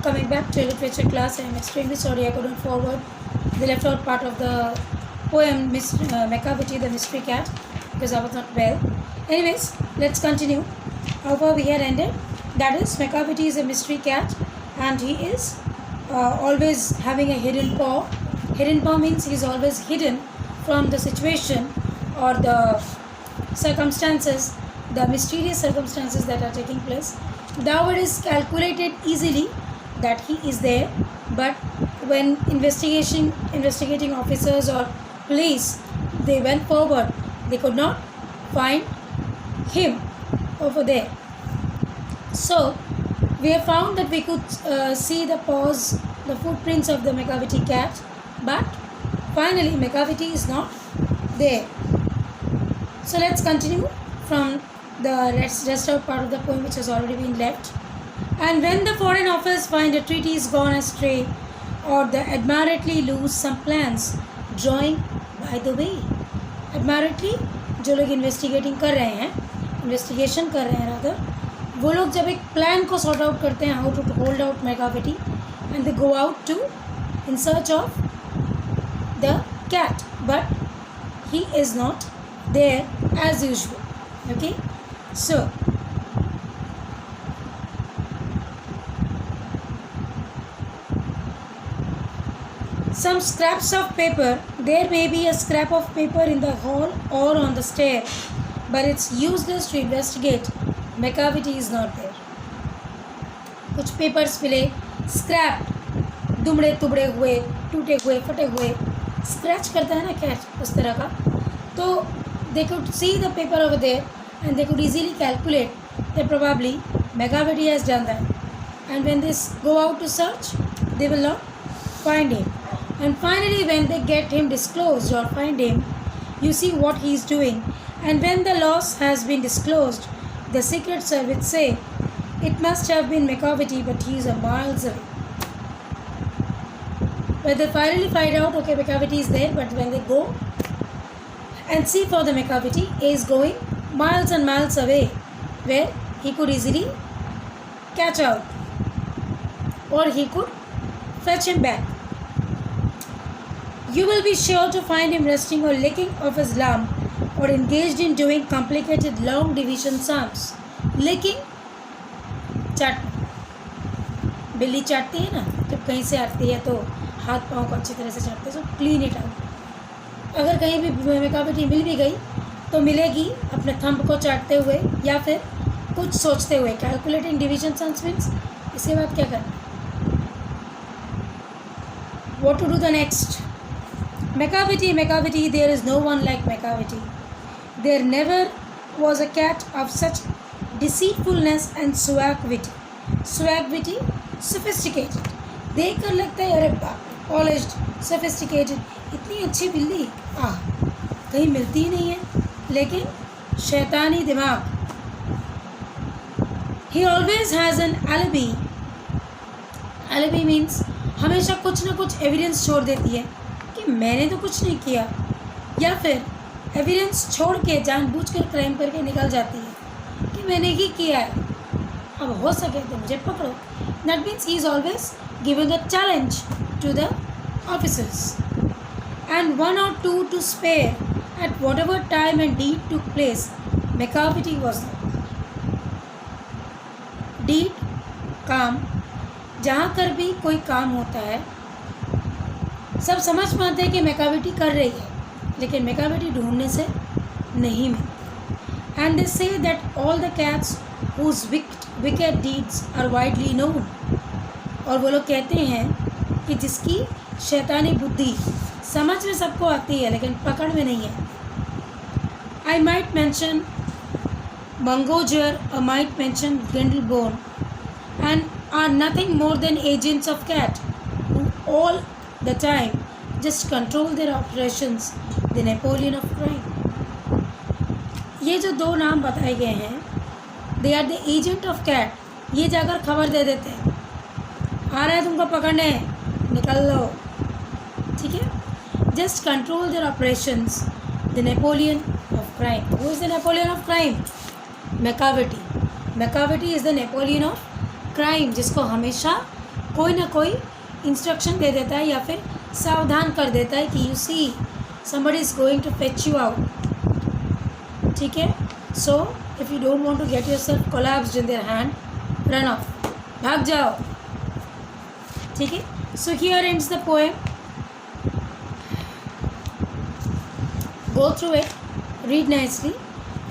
Coming back to literature class, I am extremely sorry I couldn't forward the left out part of the poem Macavity the Mystery Cat because I was not well. Anyways, let's continue. How far we had ended? That is, Macavity is a mystery cat and he is always having a hidden paw. Hidden paw means he is always hidden from the situation or the circumstances, the mysterious circumstances that are taking place. Though it is calculated easily that he is there, but when investigating officers or police, they went forward, they could not find him over there. So we have found that we could see the paws, the footprints of the Macavity cat, but finally Macavity is not there. So let's continue from the rest out part of the poem which has already been left. And when the foreign office find a treatise gone astray, or the admirately lose some plans, drawing by the way. Admirately जो लोग investigation कर रहे हैं rather, वो लोग जब एक plan को sort out करते हैं how to hold out Macavity, and they go out to in search of the cat, but he is not there as usual. Okay, so some scraps of paper. There may be a scrap of paper in the hall or on the stair, but it's useless to investigate. Macavity is not there. कुछ papers मिले, scrap, दुबड़े तुबड़े हुए, टूटे हुए, फटे हुए, scratch करता है ना कैट उस तरह का. तो they could see the paper over there and they could easily calculate that probably Macavity has done that. And when they go out to search, they will not find him. And finally, when they get him disclosed or find him, you see what he is doing. And when the loss has been disclosed, the Secret Service say, it must have been Macavity, but he is a miles away. But they finally find out, okay, Macavity is there, but when they go and see for the Macavity, he is going miles and miles away, where he could easily catch out, or he could fetch him back. You will be sure to find him resting or licking off his lump or engaged in doing complicated long division sums. Licking, चाटना. बिल्ली चाटती है ना, जब कहीं से आती है तो हाथ पाँव को अच्छी तरह से चाटते हैं, so clean it out. अगर कहीं भी Macavity मिल भी गई तो मिलेगी अपने थंब को चाटते हुए या फिर कुछ सोचते हुए. कैलकुलेटिंग डिवीजन सम्स मीन्स इसके बाद क्या करना. What to do the next? Macavity, there is no one like Macavity. There never was a cat of such deceitfulness and swagwity. Swagwity, sophisticated. देख कर लगता है अरे बाप, polished, sophisticated. इतनी अच्छी बिल्ली कहीं मिलती ही नहीं है, लेकिन शैतानी दिमाग. He always has an alibi. Alibi means हमेशा कुछ ना कुछ एविडेंस छोड़ देती है कि मैंने तो कुछ नहीं किया, या फिर एविडेंस छोड़ के जानबूझकर क्राइम करके निकल जाती है कि मैंने ही किया है, अब हो सके तो मुझे पकड़ो. That means he is always giving a challenge to the officers and one or two to spare at whatever time and deed took place. Macavity was there. Deed, काम, जहाँ कर भी कोई काम होता है सब समझ पाते हैं कि Macavity कर रही है, लेकिन Macavity ढूंढने से नहीं मिलती. And they say that all the cats whose wicked deeds are widely known. और वो लोग कहते हैं कि जिसकी शैतानी बुद्धि समझ में सबको आती है लेकिन पकड़ में नहीं है. I might mention Mungojer, I might mention Grindelwald, and are nothing more than agents of cat who all the time just control their operations. The Napoleon of crime. ये जो दो नाम बताए गए हैं, they are the agent of cat. ये जाकर खबर दे देते हैं, आ रहा है तुमको पकड़ने, निकल लो, ठीक है. Just control their operations. The Napoleon of crime. Who is the Napoleon of crime? Macavity. Macavity is the Napoleon of crime, जिसको हमेशा कोई ना कोई इंस्ट्रक्शन दे देता है या फिर सावधान कर देता है कि you see somebody is going to fetch you out. ठीक है, so if you don't want to get yourself collapsed in their hand, run off, भाग जाओ. ठीक है, so here ends the poem. Go through it, read nicely.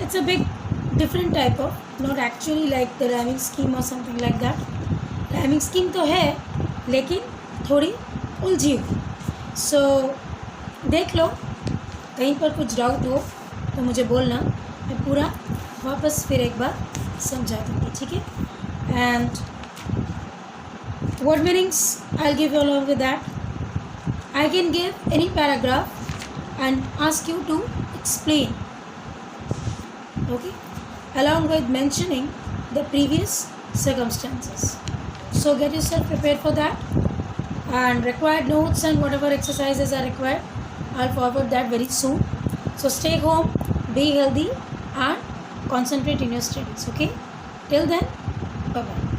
It's a big different type of, not actually like the rhyming scheme or something like that. Rhyming scheme तो है लेकिन थोड़ी उलझी हुई. So देख लो, कहीं पर कुछ डाउट हो तो मुझे बोलना, मैं पूरा वापस फिर एक बार समझा दूँगी. ठीक है, and word meanings I will give you along with that. I can give any paragraph and ask you to explain, okay, along with mentioning the previous circumstances. So get yourself prepared for that, and required notes and whatever exercises are required, I'll forward that very soon. So stay home, be healthy, and concentrate in your studies. Okay, till then, bye bye.